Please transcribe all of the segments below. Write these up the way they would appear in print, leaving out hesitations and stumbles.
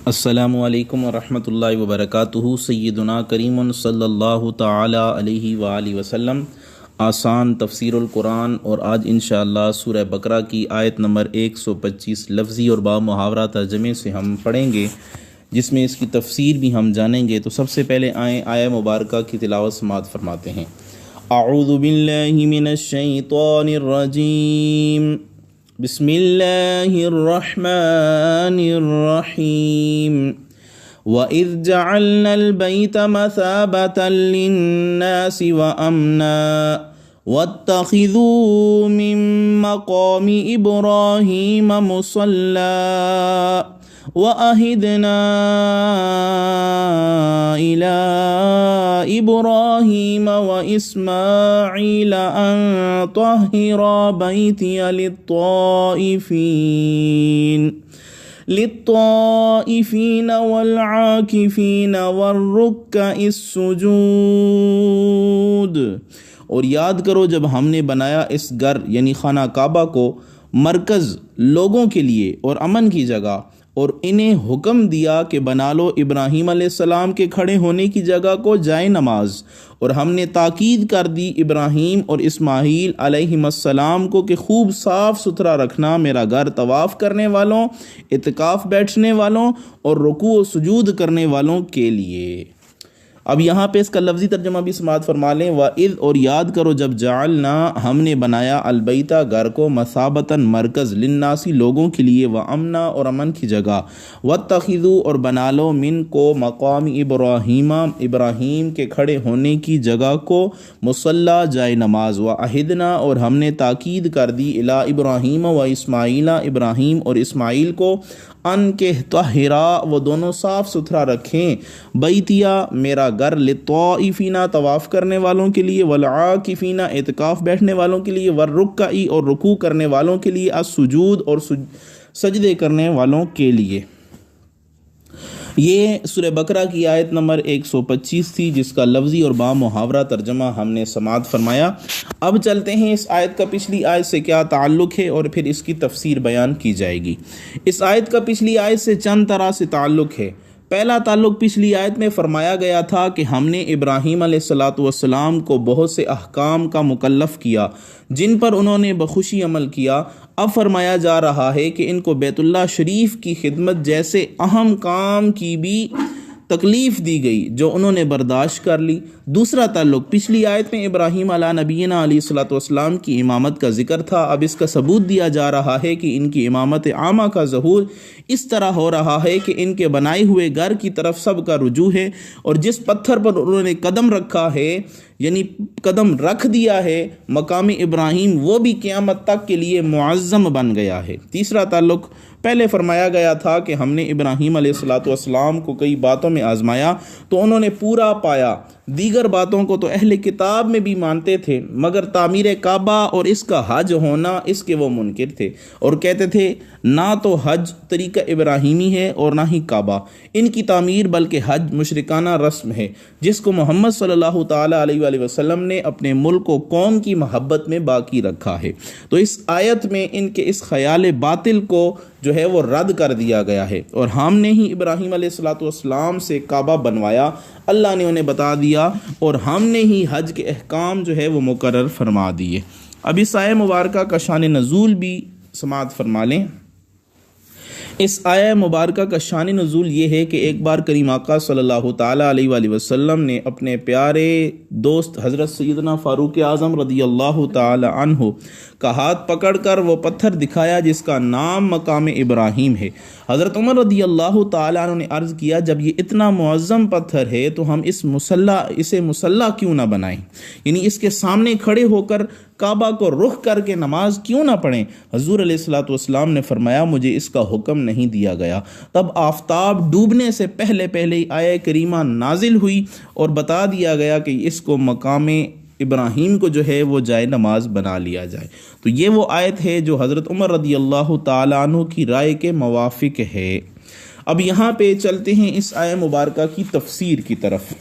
السلام علیکم ورحمۃ اللہ وبرکاتہ۔ سیدنا کریم صلی اللہ تعالی علیہ وآلہ وسلم۔ آسان تفسیر القرآن، اور آج انشاءاللہ سورہ بقرہ کی آیت نمبر 125 لفظی اور با محاورہ ترجمے سے ہم پڑھیں گے، جس میں اس کی تفسیر بھی ہم جانیں گے۔ تو سب سے پہلے آیہ مبارکہ کی تلاوت سماعت فرماتے ہیں۔ اعوذ باللہ من الشیطان الرجیم، بسم اللہ الرحمن الرحیم۔ وَإِذْ جَعَلْنَا الْبَيْتَ مَثَابَةً لِلنَّاسِ وَأَمْنًا وَاتَّخِذُوا مِن مَّقَامِ إِبْرَاهِيمَ مُصَلًّى وَأَهِدْنَا إِلَىٰ إِبْرَاهِيمَ وَإِسْمَاعِيلَ أَن طَهِّرَا بَيْتِيَ للطائفين والعاكفين والركع السجود۔ اور یاد کرو جب ہم نے بنایا اس گھر یعنی خانہ کعبہ کو مرکز لوگوں کے لیے اور امن کی جگہ، اور انہیں حکم دیا کہ بنا لو ابراہیم علیہ السلام کے کھڑے ہونے کی جگہ کو جائے نماز، اور ہم نے تاکید کر دی ابراہیم اور اسماعیل علیہم السلام کو کہ خوب صاف ستھرا رکھنا میرا گھر طواف کرنے والوں، اعتکاف بیٹھنے والوں اور رکوع و سجود کرنے والوں کے لیے۔ اب یہاں پہ اس کا لفظی ترجمہ بھی سماعت فرما لیں۔ وَإِذْ، اور یاد کرو جب جعلنا، ہم نے بنایا البیتہ گھر کو، مثابتاً مرکز، للناسی لوگوں کے لیے، وَأَمْنًا اور امن کی جگہ، وَاتَّخِذُوا اور بنا لو، من کو مقام ابراہیم ابراہیم کے کھڑے ہونے کی جگہ کو، مصلی جائے نماز، وَأَهِدْنَا اور ہم نے تاکید کر دی، الی ابراہیم و اسماعیل ابراہیم اور اسماعیل کو، ان کے طہرا وہ دونوں صاف ستھرا رکھیں، بیتیا میرا گھر، للطائفین طواف کرنے والوں کے لیے، والعاکفین اعتکاف بیٹھنے والوں کے لیے، والرکعی اور رکوع کرنے والوں کے لیے، السجود اور سجدے کرنے والوں کے لیے۔ یہ سورہ بقرہ کی آیت نمبر 125 تھی، جس کا لفظی اور با محاورہ ترجمہ ہم نے سماعت فرمایا۔ اب چلتے ہیں اس آیت کا پچھلی آیت سے کیا تعلق ہے، اور پھر اس کی تفسیر بیان کی جائے گی۔ اس آیت کا پچھلی آیت سے چند طرح سے تعلق ہے۔ پہلا تعلق پچھلی آیت میں فرمایا گیا تھا کہ ہم نے ابراہیم علیہ السلام کو بہت سے احکام کا مکلف کیا جن پر انہوں نے بخوشی عمل کیا۔ اب فرمایا جا رہا ہے کہ ان کو بیت اللہ شریف کی خدمت جیسے اہم کام کی بھی تکلیف دی گئی جو انہوں نے برداشت کر لی۔ دوسرا تعلق پچھلی آیت میں ابراہیم علیہ نبینا علیہ السلام کی امامت کا ذکر تھا، اب اس کا ثبوت دیا جا رہا ہے کہ ان کی امامت عامہ کا ظہور اس طرح ہو رہا ہے کہ ان کے بنائے ہوئے گھر کی طرف سب کا رجوع ہے، اور جس پتھر پر انہوں نے قدم رکھا ہے یعنی قدم رکھ دیا ہے مقام ابراہیم، وہ بھی قیامت تک کے لیے معظم بن گیا ہے۔ تیسرا تعلق پہلے فرمایا گیا تھا کہ ہم نے ابراہیم علیہ السلام کو کئی باتوں میں آزمایا تو انہوں نے پورا پایا، دیگر باتوں کو تو اہل کتاب میں بھی مانتے تھے، مگر تعمیر کعبہ اور اس کا حج ہونا اس کے وہ منکر تھے، اور کہتے تھے نہ تو حج طریقہ ابراہیمی ہے اور نہ ہی کعبہ، ان کی تعمیر بلکہ حج مشرکانہ رسم ہے جس کو محمد صلی اللہ تعالی علیہ وآلہ وسلم نے اپنے ملک و قوم کی محبت میں باقی رکھا ہے۔ تو اس آیت میں ان کے اس خیال باطل کو جو ہے وہ رد کر دیا گیا ہے، اور ہم نے ہی ابراہیم علیہ السلام سے کعبہ بنوایا، اللہ نے انہیں بتا دیا، اور ہم نے ہی حج کے احکام جو ہے وہ مقرر فرما دیے۔ اب اس آیہ مبارکہ کا شان نزول بھی سماعت فرما لیں۔ اس آیہ مبارکہ کا شان نزول یہ ہے کہ ایک بار کریم آقا صلی اللہ تعالیٰ علیہ وآلہ وسلم نے اپنے پیارے دوست حضرت سیدنا فاروق اعظم رضی اللہ تعالیٰ عنہ کا ہاتھ پکڑ کر وہ پتھر دکھایا جس کا نام مقام ابراہیم ہے۔ حضرت عمر رضی اللہ تعالیٰ عنہ نے عرض کیا جب یہ اتنا معظم پتھر ہے تو ہم اسے مصلی کیوں نہ بنائیں، یعنی اس کے سامنے کھڑے ہو کر کعبہ کو رخ کر کے نماز کیوں نہ پڑھیں؟ حضور علیہ السلام نے فرمایا مجھے اس کا حکم نہیں دیا گیا۔ تب آفتاب ڈوبنے سے پہلے ہی آیہ کریمہ نازل ہوئی اور بتا دیا گیا کہ اس کو مقام ابراہیم کو جو ہے وہ جائے نماز بنا لیا جائے۔ تو یہ وہ آیت ہے جو حضرت عمر رضی اللہ تعالیٰ عنہ کی رائے کے موافق ہے۔ اب یہاں پہ چلتے ہیں اس آیہ مبارکہ کی تفسیر کی طرف۔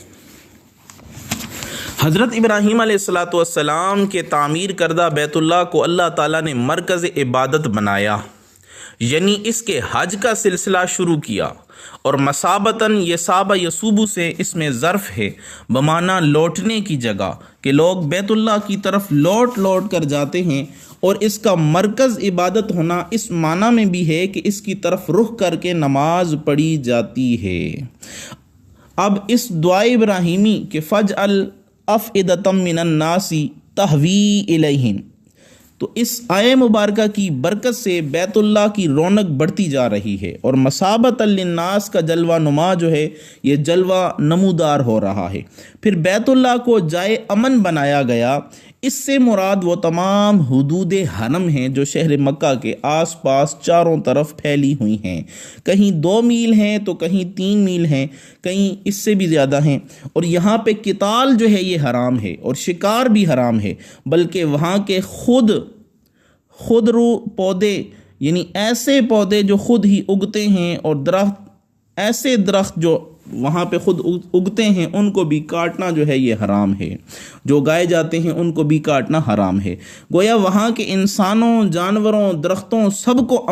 حضرت ابراہیم علیہ السلام کے تعمیر کردہ بیت اللہ کو اللہ تعالیٰ نے مرکز عبادت بنایا، یعنی اس کے حج کا سلسلہ شروع کیا، اور مسابتاً یہ سابہ یسوبو سے اس میں ظرف ہے بمعنی لوٹنے کی جگہ، کہ لوگ بیت اللہ کی طرف لوٹ لوٹ کر جاتے ہیں، اور اس کا مرکز عبادت ہونا اس معنی میں بھی ہے کہ اس کی طرف رخ کر کے نماز پڑھی جاتی ہے۔ اب اس دعائے ابراہیمی کہ فجعل افئدۃ من الناس تہوی الیہم، تو اس آیہ مبارکہ کی برکت سے بیت اللہ کی رونق بڑھتی جا رہی ہے، اور مسابت للناس کا جلوہ نما جو ہے یہ جلوہ نمودار ہو رہا ہے۔ پھر بیت اللہ کو جائے امن بنایا گیا، اس سے مراد وہ تمام حدود حرم ہیں جو شہر مکہ کے آس پاس چاروں طرف پھیلی ہوئی ہیں، کہیں 2 میل ہیں تو کہیں 3 میل ہیں، کہیں اس سے بھی زیادہ ہیں، اور یہاں پہ قتال جو ہے یہ حرام ہے اور شکار بھی حرام ہے، بلکہ وہاں کے خودرو پودے، یعنی ایسے پودے جو خود ہی اگتے ہیں، اور ایسے درخت جو وہاں پہ خود اگتے ہیں ان کو بھی کاٹنا جو ہے یہ حرام ہے، جو اگائے جاتے ہیں ان کو بھی کاٹنا حرام ہے۔ گویا وہاں کے انسانوں، جانوروں، درختوں سب کو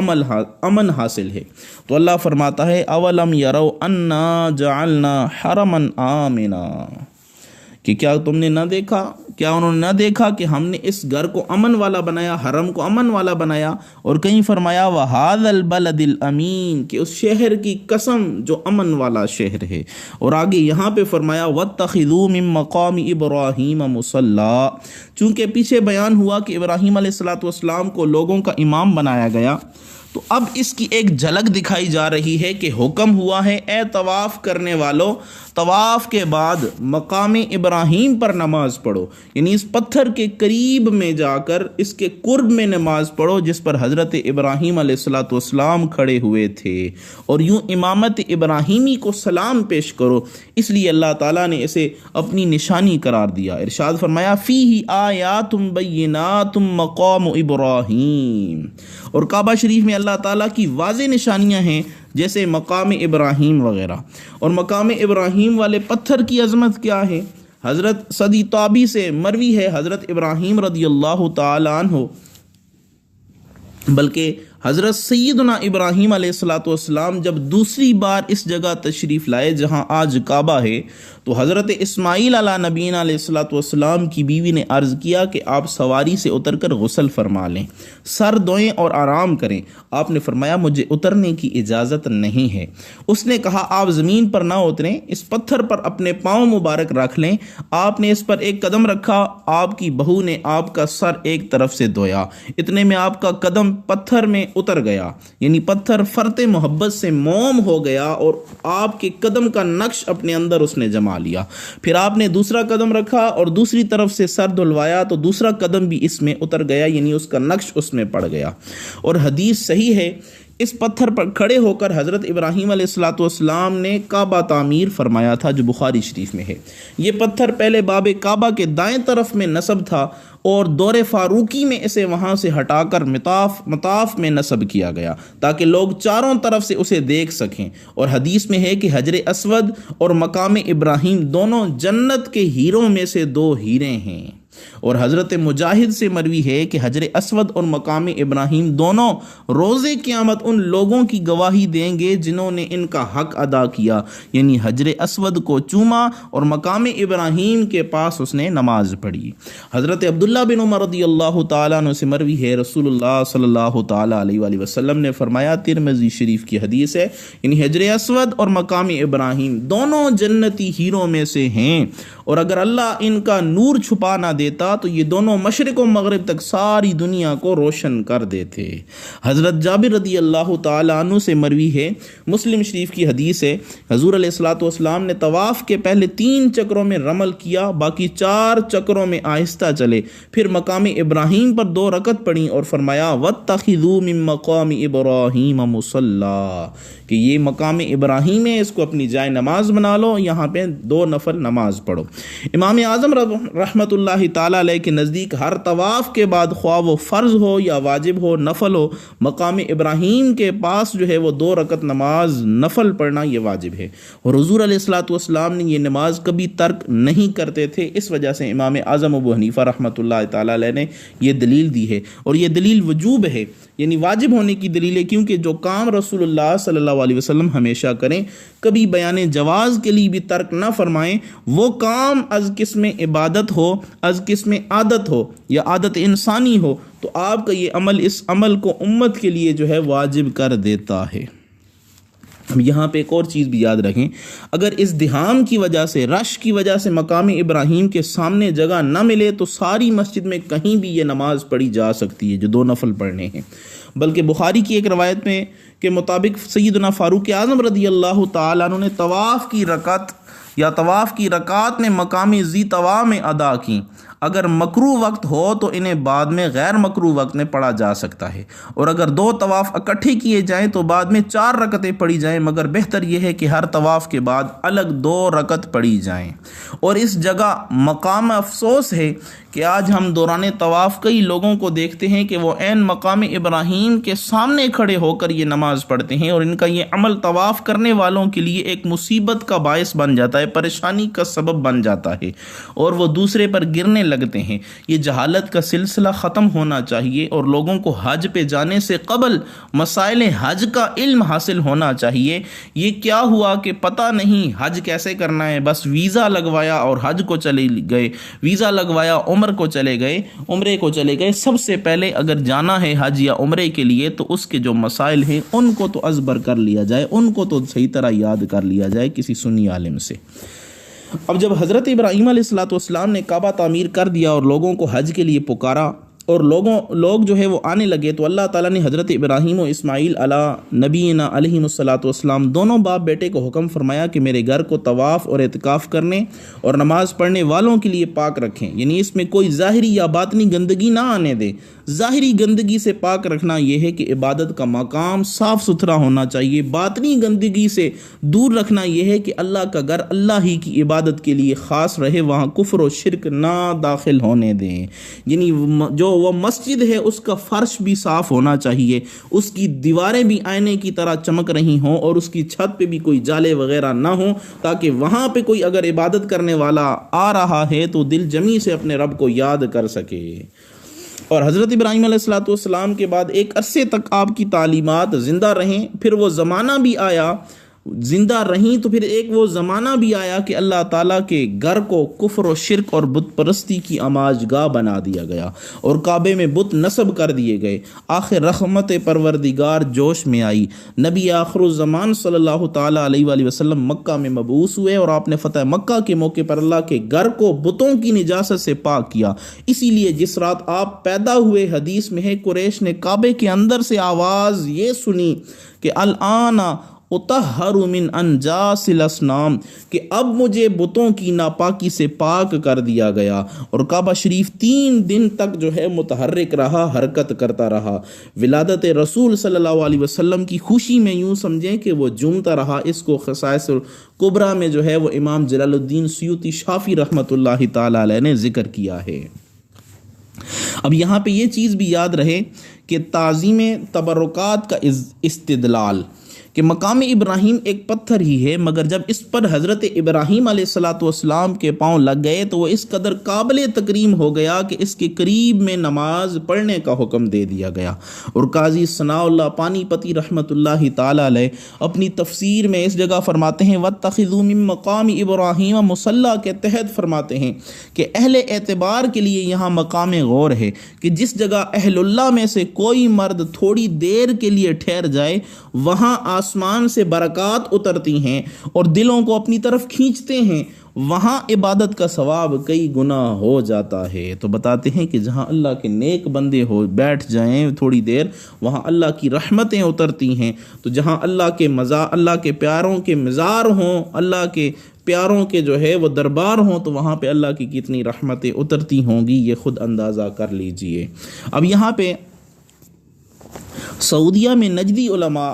امن حاصل ہے۔ تو اللہ فرماتا ہے اولم یرو انا جعلنا حرما آمنا، کہ کیا تم نے نہ دیکھا، کیا انہوں نے نہ دیکھا کہ ہم نے اس گھر کو امن والا بنایا، حرم کو امن والا بنایا، اور کہیں فرمایا وَهَذَا الْبَلَدِ الْأَمِينَ، کہ اس شہر کی قسم جو امن والا شہر ہے، اور آگے یہاں پہ فرمایا وَاتَّخِذُوا مِن مَّقَامِ إِبْرَاهِيمَ مُصَلًّى، چونکہ پیچھے بیان ہوا کہ ابراہیم علیہ السلام کو لوگوں کا امام بنایا گیا، تو اب اس کی ایک جھلک دکھائی جا رہی ہے کہ حکم ہوا ہے اے طواف کرنے والوں، طواف کے بعد مقام ابراہیم پر نماز پڑھو، یعنی اس پتھر کے قریب میں جا کر اس کے قرب میں نماز پڑھو جس پر حضرت ابراہیم علیہ السلام کھڑے ہوئے تھے، اور یوں امامت ابراہیمی کو سلام پیش کرو، اس لیے اللہ تعالیٰ نے اسے اپنی نشانی قرار دیا۔ ارشاد فرمایا فیہ آیات بینات مقام ابراہیم، اور کعبہ شریف میں اللہ تعالیٰ کی واضح نشانیاں ہیں جیسے مقام ابراہیم وغیرہ، اور مقام ابراہیم والے پتھر کی عظمت کیا ہے؟ حضرت صدی طابی سے مروی ہے حضرت ابراہیم رضی اللہ تعالیٰ عنہ، بلکہ حضرت سیدنا ابراہیم علیہ السلام جب دوسری بار اس جگہ تشریف لائے جہاں آج کعبہ ہے، تو حضرت اسماعیل علیہ نبینا علیہ السلام کی بیوی نے عرض کیا کہ آپ سواری سے اتر کر غسل فرما لیں، سر دھوئیں اور آرام کریں۔ آپ نے فرمایا مجھے اترنے کی اجازت نہیں ہے۔ اس نے کہا آپ زمین پر نہ اتریں، اس پتھر پر اپنے پاؤں مبارک رکھ لیں۔ آپ نے اس پر ایک قدم رکھا، آپ کی بہو نے آپ کا سر ایک طرف سے دھویا، اتنے میں آپ کا قدم پتھر میں اتر گیا، یعنی پتھر فرط محبت سے موم ہو گیا، اور آپ کے قدم کا نقش اپنے اندر اس نے جما لیا۔ پھر آپ نے دوسرا قدم رکھا اور دوسری طرف سے سر دھلوایا تو دوسرا قدم بھی اس میں اتر گیا، یعنی اس کا نقش اس میں پڑ گیا۔ اور حدیث صحیح ہے، اس پتھر پر کھڑے ہو کر حضرت ابراہیم علیہ السلام نے کعبہ تعمیر فرمایا تھا، جو بخاری شریف میں ہے۔ یہ پتھر پہلے باب کعبہ کے دائیں طرف میں نصب تھا، اور دور فاروقی میں اسے وہاں سے ہٹا کر مطاف میں نصب کیا گیا تاکہ لوگ چاروں طرف سے اسے دیکھ سکیں۔ اور حدیث میں ہے کہ حجر اسود اور مقام ابراہیم دونوں جنت کے ہیروں میں سے 2 ہیرے ہیں، اور حضرت مجاہد سے مروی ہے کہ حجر اسود اور مقام ابراہیم دونوں روز قیامت ان لوگوں کی گواہی دیں گے جنہوں نے ان کا حق ادا کیا، یعنی حجر اسود کو چوما اور مقام ابراہیم کے پاس اس نے نماز پڑھی۔ حضرت عبداللہ بن عمر رضی اللہ تعالیٰ عنہ سے مروی ہے رسول اللہ صلی اللہ تعالیٰ علیہ وآلہ وسلم نے فرمایا، ترمذی شریف کی حدیث ہے، یعنی حجر اسود اور مقام ابراہیم دونوں جنتی ہیروں میں سے ہیں، اور اگر اللہ ان کا نور چھپا نہ دیتا تو یہ دونوں مشرق و مغرب تک ساری دنیا کو روشن کر دیتے۔ حضرت جابر رضی اللہ تعالیٰ عنہ سے مروی ہے، مسلم شریف کی حدیث ہے، حضور علیہ السلام نے طواف کے پہلے 3 چکروں میں رمل کیا، باقی 4 چکروں میں آہستہ چلے، پھر مقام ابراہیم پر 2 رکعت پڑھی اور فرمایا وَاتَّخِذُوا مِن مَّقَامِ إِبْرَاهِيمَ مُصَلًّى، کہ یہ مقام ابراہیم ہے، اس کو اپنی جائے نماز بنا لو، یہاں پہ 2 نفل نماز پڑھو۔ امام اعظم رحمۃ اللہ تعالیٰ علیہ کے نزدیک ہر طواف کے بعد خواہ وہ فرض ہو یا واجب ہو، نفل ہو، مقام ابراہیم کے پاس جو ہے وہ 2 رکعت نماز نفل پڑھنا یہ واجب ہے، اور حضور علیہ الصلوۃ والسلام نے یہ نماز کبھی ترک نہیں کرتے تھے۔ اس وجہ سے امام اعظم ابو حنیفہ رحمۃ اللہ تعالیٰ علیہ نے یہ دلیل دی ہے، اور یہ دلیل وجوب ہے، یعنی واجب ہونے کی دلیل ہے، کیونکہ جو کام رسول اللہ صلی اللہ علیہ وسلم ہمیشہ کریں، کبھی بیان جواز کے لیے بھی ترک نہ فرمائیں، وہ کام از قسم عبادت ہو، از قسم عادت ہو یا عادت انسانی ہو، تو آپ کا یہ عمل اس عمل کو امت کے لیے جو ہے واجب کر دیتا ہے۔ اب یہاں پہ ایک اور چیز بھی یاد رکھیں، اگر ازدحام کی وجہ سے، رش کی وجہ سے مقام ابراہیم کے سامنے جگہ نہ ملے تو ساری مسجد میں کہیں بھی یہ نماز پڑھی جا سکتی ہے جو 2 نفل پڑھنے ہیں۔ بلکہ بخاری کی ایک روایت میں کے مطابق سیدنا فاروق اعظم رضی اللہ تعالیٰ عنہ نے طواف کی رکعت میں مقام ذی طوا میں ادا کی۔ اگر مکروہ وقت ہو تو انہیں بعد میں غیر مکروہ وقت میں پڑھا جا سکتا ہے، اور اگر 2 طواف اکٹھے کیے جائیں تو بعد میں 4 رکعتیں پڑھی جائیں، مگر بہتر یہ ہے کہ ہر طواف کے بعد الگ 2 رکعت پڑھی جائیں۔ اور اس جگہ مقام افسوس ہے کہ آج ہم دوران طواف کئی لوگوں کو دیکھتے ہیں کہ وہ عین مقام ابراہیم کے سامنے کھڑے ہو کر یہ نماز پڑھتے ہیں، اور ان کا یہ عمل طواف کرنے والوں کے لیے ایک مصیبت کا باعث بن جاتا ہے، پریشانی کا سبب بن جاتا ہے، اور وہ دوسرے پر گرنے لگتے ہیں۔ یہ جہالت کا سلسلہ ختم ہونا چاہیے، اور لوگوں کو حج پہ جانے سے قبل مسائل حج کا علم حاصل ہونا چاہیے۔ یہ کیا ہوا کہ پتہ نہیں حج کیسے کرنا ہے، بس ویزا لگوایا اور حج کو چلے گئے، ویزا لگوایا عمرے کو چلے گئے۔ سب سے پہلے اگر جانا ہے حج یا عمرے کے لیے تو اس کے جو مسائل ہیں ان کو تو ازبر کر لیا جائے، ان کو تو صحیح طرح یاد کر لیا جائے کسی سنی عالم سے۔ اب جب حضرت ابراہیم علیہ الصلوۃ والسلام نے کعبہ تعمیر کر دیا اور لوگوں کو حج کے لیے پکارا اور لوگ جو ہے وہ آنے لگے، تو اللہ تعالیٰ نے حضرت ابراہیم و اسماعیل علی نبینا علیہ الصلوۃ والسلام دونوں باپ بیٹے کو حکم فرمایا کہ میرے گھر کو طواف اور اعتکاف کرنے اور نماز پڑھنے والوں کے لیے پاک رکھیں، یعنی اس میں کوئی ظاہری یا باطنی گندگی نہ آنے دیں۔ ظاہری گندگی سے پاک رکھنا یہ ہے کہ عبادت کا مقام صاف ستھرا ہونا چاہیے، باطنی گندگی سے دور رکھنا یہ ہے کہ اللہ کا گھر اللہ ہی کی عبادت کے لیے خاص رہے، وہاں کفر و شرک نہ داخل ہونے دیں، یعنی جو وہ مسجد ہے اس کا فرش بھی صاف ہونا چاہیے، اس کی دیواریں بھی آئینے کی طرح چمک رہی ہوں، اور اس کی چھت پہ بھی کوئی جالے وغیرہ نہ ہوں، تاکہ وہاں پہ کوئی اگر عبادت کرنے والا آ رہا ہے تو دل جمی سے اپنے رب کو یاد کر سکے۔ اور حضرت ابراہیم علیہ الصلوۃ والسلام کے بعد ایک عرصے تک آپ کی تعلیمات زندہ رہیں، پھر وہ زمانہ بھی آیا، زندہ رہیں تو پھر ایک وہ زمانہ بھی آیا کہ اللہ تعالیٰ کے گھر کو کفر و شرک اور بت پرستی کی آماج گاہ بنا دیا گیا، اور کعبے میں بت نصب کر دیے گئے۔ آخر رحمت پروردگار جوش میں آئی، نبی آخر الزمان صلی اللہ تعالیٰ علیہ وآلہ وسلم مکہ میں مبعوث ہوئے، اور آپ نے فتح مکہ کے موقع پر اللہ کے گھر کو بتوں کی نجاست سے پاک کیا۔ اسی لیے جس رات آپ پیدا ہوئے حدیث میں ہے قریش نے کعبے کے اندر سے آواز یہ سنی کہ الآن اطہر من انجاس الاصنام، کہ اب مجھے بتوں کی ناپاکی سے پاک کر دیا گیا، اور کعبہ شریف 3 دن تک جو ہے متحرک رہا، حرکت کرتا رہا۔ ولادت رسول صلی اللہ علیہ وسلم کی خوشی میں یوں سمجھیں کہ وہ جھومتا رہا۔ اس کو خصائص الکبریٰ میں جو ہے وہ امام جلال الدین سیوطی شافعی رحمۃ اللہ تعالی علیہ نے ذکر کیا ہے۔ اب یہاں پہ یہ چیز بھی یاد رہے کہ تعظیم تبرکات کا استدلال کہ مقام ابراہیم ایک پتھر ہی ہے، مگر جب اس پر حضرت ابراہیم علیہ الصلوۃ والسلام کے پاؤں لگ گئے تو وہ اس قدر قابل تکریم ہو گیا کہ اس کے قریب میں نماز پڑھنے کا حکم دے دیا گیا۔ اور قاضی ثناء اللہ پانی پتی رحمۃ اللہ تعالی علیہ اپنی تفسیر میں اس جگہ فرماتے ہیں وَاتَّخِذُوا مِن مَّقَامِ إِبْرَاهِيمَ مُصَلَّى کے تحت فرماتے ہیں کہ اہل اعتبار کے لیے یہاں مقام غور ہے کہ جس جگہ اہل اللہ میں سے کوئی مرد تھوڑی دیر کے لیے ٹھہر جائے، وہاں آسمان سے برکات اترتی ہیں اور دلوں کو اپنی طرف کھینچتے ہیں، وہاں عبادت کا ثواب کئی گنا ہو جاتا ہے۔ تو بتاتے ہیں کہ جہاں اللہ کے نیک بندے ہو بیٹھ جائیں تھوڑی دیر، وہاں اللہ کی رحمتیں اترتی ہیں۔ تو جہاں اللہ کے پیاروں کے مزار ہوں، اللہ کے پیاروں کے جو ہے وہ دربار ہوں، تو وہاں پہ اللہ کی کتنی رحمتیں اترتی ہوں گی، یہ خود اندازہ کر لیجئے۔ اب یہاں پہ سعودیہ میں نجدی علماء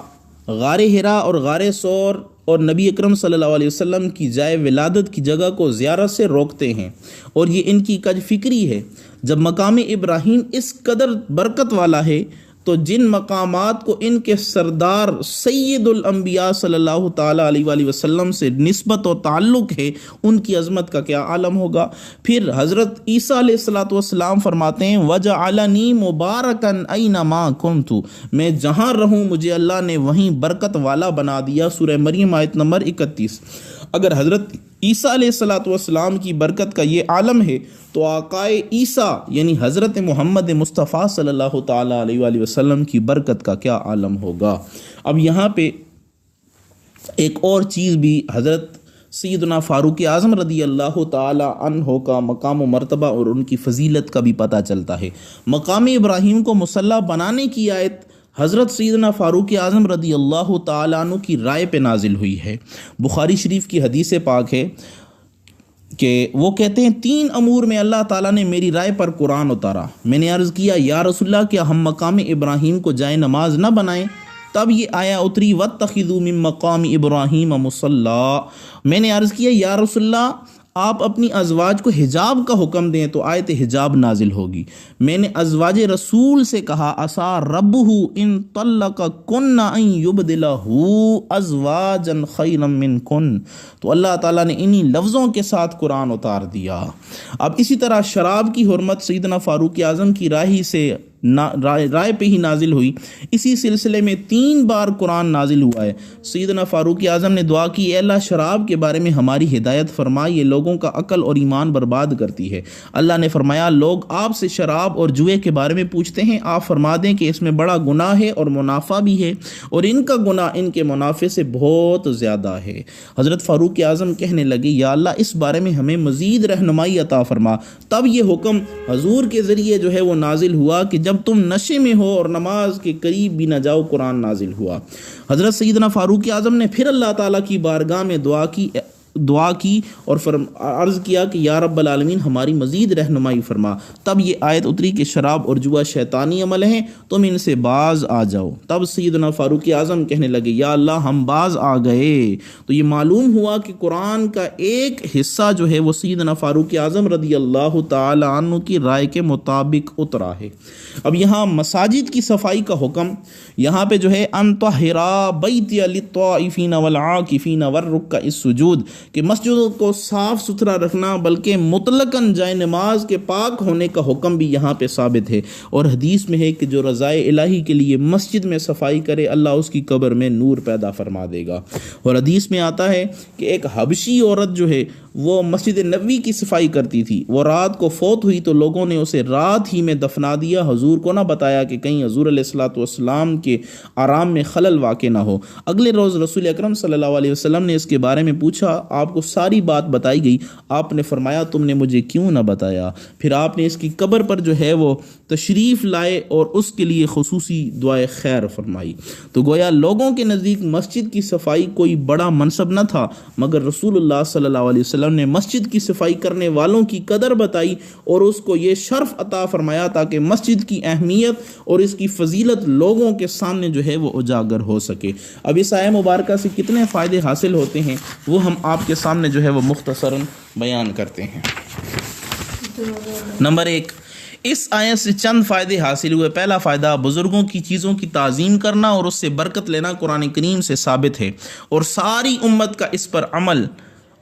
غار ہرا اور غار ثور اور نبی اکرم صلی اللہ علیہ وسلم کی جائے ولادت کی جگہ کو زیارت سے روکتے ہیں، اور یہ ان کی کج فکری ہے۔ جب مقام ابراہیم اس قدر برکت والا ہے تو جن مقامات کو ان کے سردار سید الانبیاء صلی اللہ تعالیٰ علیہ وآلہ وسلم سے نسبت و تعلق ہے، ان کی عظمت کا کیا عالم ہوگا۔ پھر حضرت عیسیٰ علیہ الصلوۃ والسلام فرماتے ہیں وَجَعَلَنِي مُبَارَكًا أَيْنَمَا كُنْتُ، میں جہاں رہوں مجھے اللہ نے وہیں برکت والا بنا دیا۔ سورہ مریم آیت نمبر 31۔ اگر حضرت عیسیٰ علیہ الصلوۃ والسلام کی برکت کا یہ عالم ہے تو آقائے عیسیٰ یعنی حضرت محمد مصطفیٰ صلی اللہ تعالیٰ علیہ وآلہ وسلم کی برکت کا کیا عالم ہوگا۔ اب یہاں پہ ایک اور چیز بھی حضرت سیدنا فاروق اعظم رضی اللہ تعالیٰ عنہ کا مقام و مرتبہ اور ان کی فضیلت کا بھی پتہ چلتا ہے۔ مقام ابراہیم کو مصلی بنانے کی آیت حضرت سیدنا فاروق اعظم رضی اللہ تعالیٰ عنہ کی رائے پہ نازل ہوئی ہے۔ بخاری شریف کی حدیث پاک ہے کہ وہ کہتے ہیں 3 امور میں اللہ تعالیٰ نے میری رائے پر قرآن اتارا۔ میں نے عرض کیا یا رسول اللہ کیا ہم مقام ابراہیم کو جائے نماز نہ بنائیں؟ تب یہ آیا اتری وَاتَّخِذُوا مِن مَّقَامِ إِبْرَاهِيمَ مُصَلًّى۔ میں نے عرض کیا یا رسول اللہ آپ اپنی ازواج کو حجاب کا حکم دیں تو آیت حجاب نازل ہوگی۔ میں نے ازواج رسول سے کہا عسیٰ ربہ ان طلقکن ان یبدلہ ازواجا خیرا منکن، تو اللہ تعالیٰ نے انہی لفظوں کے ساتھ قرآن اتار دیا۔ اب اسی طرح شراب کی حرمت سیدنا فاروق اعظم کی رائے پہ ہی نازل ہوئی۔ اسی سلسلے میں 3 بار قرآن نازل ہوا ہے۔ سیدنا فاروق اعظم نے دعا کی اے اللہ شراب کے بارے میں ہماری ہدایت فرما، یہ لوگوں کا عقل اور ایمان برباد کرتی ہے۔ اللہ نے فرمایا لوگ آپ سے شراب اور جوئے کے بارے میں پوچھتے ہیں، آپ فرما دیں کہ اس میں بڑا گناہ ہے اور منافع بھی ہے، اور ان کا گناہ ان کے منافع سے بہت زیادہ ہے۔ حضرت فاروق اعظم کہنے لگے یا اللہ اس بارے میں ہمیں مزید رہنمائی عطا فرما۔ تب یہ حکم حضور کے ذریعے جو ہے وہ نازل ہوا کہ جب تم نشے میں ہو اور نماز کے قریب بھی نہ جاؤ، قرآن نازل ہوا۔ حضرت سیدنا فاروق اعظم نے پھر اللہ تعالیٰ کی بارگاہ میں دعا کی اور عرض کیا کہ یا رب العالمین ہماری مزید رہنمائی فرما۔ تب یہ آیت اتری کہ شراب اور جوا شیطانی عمل ہیں، تم ان سے باز آ جاؤ۔ تب سیدنا فاروق اعظم کہنے لگے یا اللہ ہم باز آ گئے۔ تو یہ معلوم ہوا کہ قرآن کا ایک حصہ جو ہے وہ سیدنا فاروق اعظم رضی اللہ تعالی عنہ کی رائے کے مطابق اترا ہے۔ اب یہاں مساجد کی صفائی کا حکم، یہاں پہ جو ہے ان طہرا بیتی للطائفین والعاکفین والرکع السجود، کہ مسجدوں کو صاف ستھرا رکھنا بلکہ مطلقاً جائے نماز کے پاک ہونے کا حکم بھی یہاں پہ ثابت ہے۔ اور حدیث میں ہے کہ جو رضائے الہی کے لیے مسجد میں صفائی کرے اللہ اس کی قبر میں نور پیدا فرما دے گا۔ اور حدیث میں آتا ہے کہ ایک حبشی عورت جو ہے وہ مسجد نبوی کی صفائی کرتی تھی، وہ رات کو فوت ہوئی تو لوگوں نے اسے رات ہی میں دفنا دیا، حضور کو نہ بتایا کہ کہیں حضور علیہ الصلوۃ والسلام کے آرام میں خلل واقع نہ ہو۔ اگلے روز رسول اکرم صلی اللہ علیہ وسلم نے اس کے بارے میں پوچھا، آپ کو ساری بات بتائی گئی، آپ نے فرمایا تم نے مجھے کیوں نہ بتایا؟ پھر آپ نے اس کی قبر پر جو ہے وہ تشریف لائے اور اس کے لیے خصوصی دعائے خیر فرمائی۔ تو گویا لوگوں کے نزدیک مسجد کی صفائی کوئی بڑا منصب نہ تھا، مگر رسول اللہ صلی اللہ علیہ وسلم نے مسجد کی صفائی کرنے والوں کی قدر بتائی اور اس کو یہ شرف عطا فرمایا تاکہ مسجد کی اہمیت اور اس کی فضیلت لوگوں کے سامنے جو ہے وہ اجاگر ہو سکے۔ اب اس آیہ مبارکہ سے کتنے فائدے حاصل ہوتے ہیں وہ ہم آپ کے سامنے جو ہے وہ مختصراً بیان کرتے ہیں۔ نمبر 1، اس آیت سے چند فائدے حاصل ہوئے۔ پہلا فائدہ، بزرگوں کی چیزوں کی تعظیم کرنا اور اس سے برکت لینا قرآن کریم سے ثابت ہے اور ساری امت کا اس پر عمل۔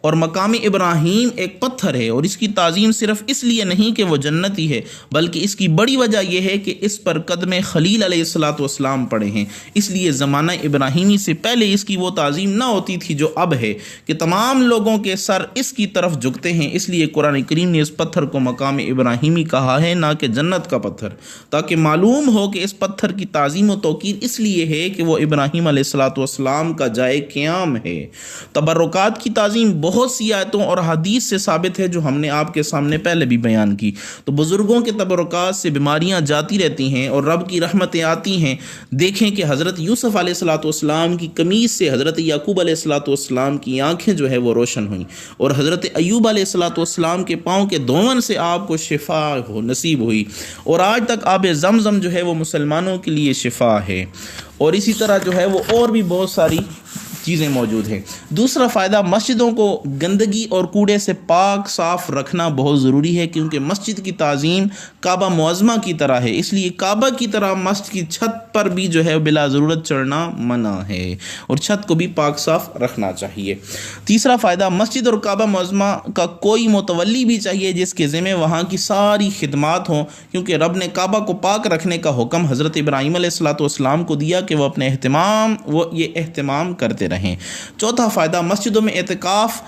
اور مقام ابراہیم ایک پتھر ہے اور اس کی تعظیم صرف اس لیے نہیں کہ وہ جنتی ہے، بلکہ اس کی بڑی وجہ یہ ہے کہ اس پر قدم خلیل علیہ الصلوۃ والسلام پڑے ہیں۔ اس لیے زمانہ ابراہیمی سے پہلے اس کی وہ تعظیم نہ ہوتی تھی جو اب ہے کہ تمام لوگوں کے سر اس کی طرف جھکتے ہیں۔ اس لیے قرآن کریم نے اس پتھر کو مقام ابراہیمی کہا ہے، نہ کہ جنت کا پتھر، تاکہ معلوم ہو کہ اس پتھر کی تعظیم و توقیر اس لیے ہے کہ وہ ابراہیم علیہ الصلوۃ والسلام کا جائے قیام ہے۔ تبرکات کی تعظیم بہت سی آیتوں اور حدیث سے ثابت ہے جو ہم نے آپ کے سامنے پہلے بھی بیان کی۔ تو بزرگوں کے تبرکات سے بیماریاں جاتی رہتی ہیں اور رب کی رحمتیں آتی ہیں۔ دیکھیں کہ حضرت یوسف علیہ الصلوۃ والسلام کی قمیص سے حضرت یعقوب علیہ الصلوۃ والسلام کی آنکھیں جو ہے وہ روشن ہوئیں، اور حضرت ایوب علیہ الصلوۃ والسلام کے پاؤں کے دھون سے آپ کو شفا نصیب ہوئی، اور آج تک آب زمزم جو ہے وہ مسلمانوں کے لیے شفا ہے۔ اور اسی طرح جو ہے وہ اور بھی بہت ساری چیزیں موجود ہیں۔ دوسرا فائدہ، مسجدوں کو گندگی اور کوڑے سے پاک صاف رکھنا بہت ضروری ہے، کیونکہ مسجد کی تعظیم کعبہ معظمہ کی طرح ہے، اس لیے کعبہ کی طرح مسجد کی چھت پر بھی جو ہے بلا ضرورت چڑھنا منع ہے، اور چھت کو بھی پاک صاف رکھنا چاہیے۔ تیسرا فائدہ، مسجد اور کعبہ معظمہ کا کوئی متولی بھی چاہیے جس کے ذمہ وہاں کی ساری خدمات ہوں، کیونکہ رب نے کعبہ کو پاک رکھنے کا حکم حضرت ابراہیم علیہ السلام کو دیا کہ وہ اپنے یہ اہتمام کرتے رہیں۔ چوتھا فائدہ، مسجدوں میں اعتکاف،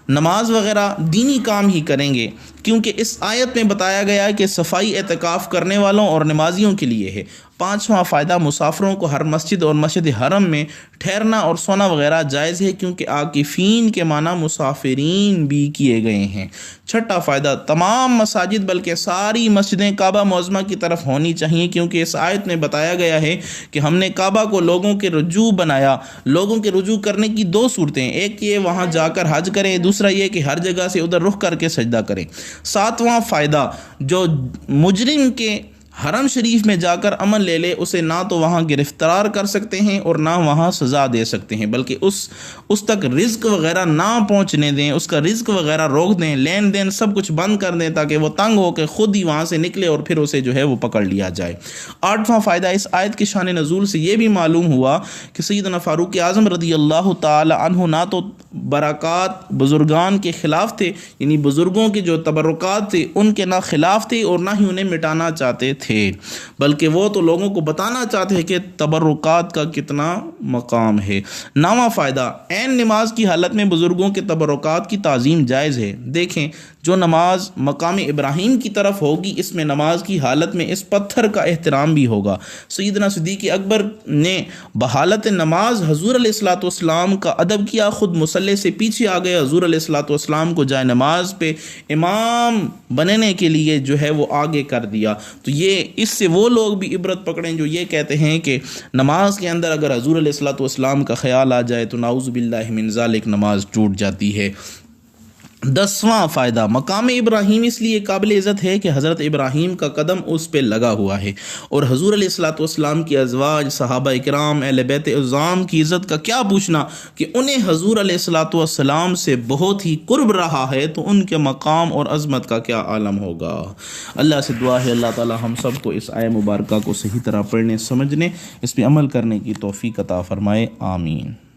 نماز وغیرہ دینی کام ہی کریں گے، کیونکہ اس آیت میں بتایا گیا ہے کہ صفائی اعتکاف کرنے والوں اور نمازیوں کے لیے ہے۔ پانچواں فائدہ، مسافروں کو ہر مسجد اور مسجد حرم میں ٹھہرنا اور سونا وغیرہ جائز ہے، کیونکہ عاکفین کے معنی مسافرین بھی کیے گئے ہیں۔ چھٹا فائدہ، تمام مساجد بلکہ ساری مسجدیں کعبہ معظمہ کی طرف ہونی چاہیے، کیونکہ اس آیت میں بتایا گیا ہے کہ ہم نے کعبہ کو لوگوں کے رجوع بنایا۔ لوگوں کے رجوع کرنے کی دو صورتیں، ایک یہ وہاں جا کر حج کریں، دوسرا یہ کہ ہر جگہ سے ادھر رخ کر کے سجدہ کریں۔ ساتواں فائدہ، جو مجرم کے حرم شریف میں جا کر امن لے لے، اسے نہ تو وہاں گرفتار کر سکتے ہیں اور نہ وہاں سزا دے سکتے ہیں، بلکہ اس تک رزق وغیرہ نہ پہنچنے دیں، اس کا رزق وغیرہ روک دیں، لین دین سب کچھ بند کر دیں، تاکہ وہ تنگ ہو کے خود ہی وہاں سے نکلے اور پھر اسے جو ہے وہ پکڑ لیا جائے۔ آٹھواں فائدہ، اس آیت کی شان نزول سے یہ بھی معلوم ہوا کہ سیدنا فاروق اعظم رضی اللہ تعالی عنہ نہ تو برکات بزرگان کے خلاف تھے، یعنی بزرگوں کے جو تبرکات تھے ان کے نہ خلاف تھے اور نہ ہی انہیں مٹانا چاہتے تھے، بلکہ وہ تو لوگوں کو بتانا چاہتے ہیں کہ تبرکات کا کتنا مقام ہے۔ نواں فائدہ، عین نماز کی حالت میں بزرگوں کے تبرکات کی تعظیم جائز ہے۔ دیکھیں، جو نماز مقام ابراہیم کی طرف ہوگی، اس میں نماز کی حالت میں اس پتھر کا احترام بھی ہوگا۔ سیدنا صدیق اکبر نے بحالت نماز حضور علیہ الصلوۃ والسلام کا ادب کیا، خود مصلی سے پیچھے آ گئے، حضور علیہ الصلوۃ والسلام کو جائے نماز پہ امام بننے کے لیے جو ہے وہ آگے کر دیا۔ تو اس سے وہ لوگ بھی عبرت پکڑیں جو یہ کہتے ہیں کہ نماز کے اندر اگر حضور علیہ الصلوۃ والسلام کا خیال آ جائے تو نعوذ باللہ من ذالک نماز ٹوٹ جاتی ہے۔ 10واں فائدہ، مقام ابراہیم اس لیے قابل عزت ہے کہ حضرت ابراہیم کا قدم اس پہ لگا ہوا ہے، اور حضور علیہ الصلوۃ والسلام کی ازواج، صحابہ اکرام، اہل بیت اعظام کی عزت کا کیا پوچھنا کہ انہیں حضور علیہ الصلوۃ والسلام سے بہت ہی قرب رہا ہے، تو ان کے مقام اور عظمت کا کیا عالم ہوگا۔ اللہ سے دعا ہے اللہ تعالی ہم سب کو اس آیہ مبارکہ کو صحیح طرح پڑھنے، سمجھنے، اس پہ عمل کرنے کی توفیق عطا فرمائے، آمین۔